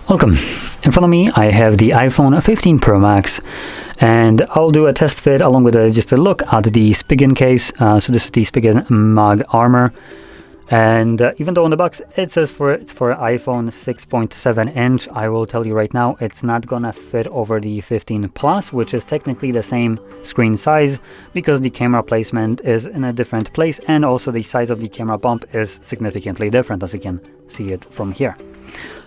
Welcome. In front of me I have the iPhone 15 Pro Max, and I'll do a test fit along with just a look at the Spigen case. So this is the Spigen Mag Armor, and even though on the box it says it's for iPhone 6.7 inch, I will tell you right now it's not gonna fit over the 15 Plus, which is technically the same screen size because the camera placement is in a different place, and also the size of the camera bump is significantly different, as you can see it from here.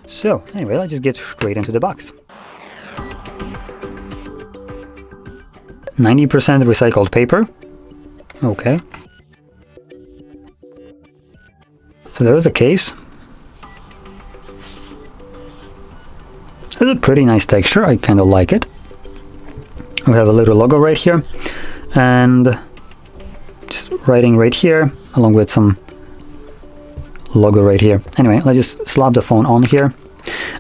So anyway, let's just get straight into the box. 90% recycled paper. Okay. So there is a case. It's a pretty nice texture. I kind of like it. We have a little logo right here, and just writing right here, along with some logo right here. Anyway, let's just slap the phone on here.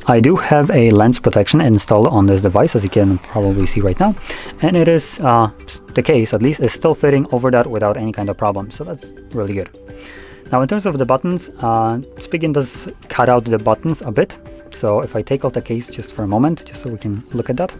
I do have a lens protection installed on this device, as you can probably see right now, and it is the case at least is still fitting over that without any kind of problem, so that's really good. Now in terms of the buttons, Spigen does cut out the buttons a bit, so if I take out the case just for a moment, just so we can look at that,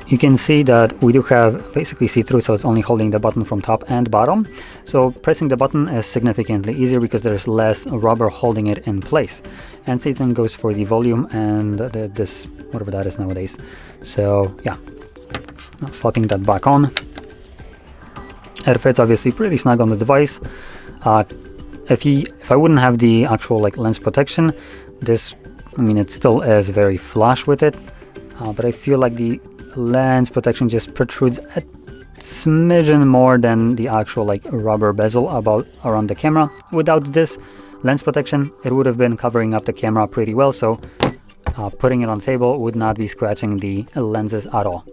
you can see that we do have basically see-through, so it's only holding the button from top and bottom. So pressing the button is significantly easier because there's less rubber holding it in place. And same thing goes for the volume and this, whatever that is nowadays. So yeah, now slapping that back on. It fits obviously pretty snug on the device. If I wouldn't have the actual lens protection, this, I mean, it still is very flush with it, but I feel like the lens protection just protrudes a smidgen more than the actual rubber bezel around the camera. Without this lens protection, it would have been covering up the camera pretty well, so putting it on the table would not be scratching the lenses at all.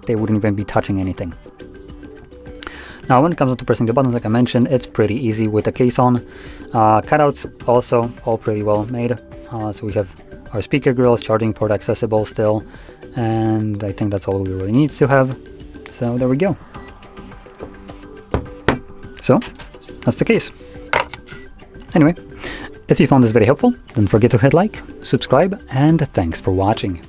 They wouldn't even be touching anything. Now when it comes to pressing the buttons, like I mentioned, it's pretty easy with the case on. Cutouts also all pretty well made. So we have our speaker grills, charging port accessible still, and I think that's all we really need to have. So there we go. So that's the case. Anyway, if you found this very helpful, don't forget to hit like, subscribe, and thanks for watching.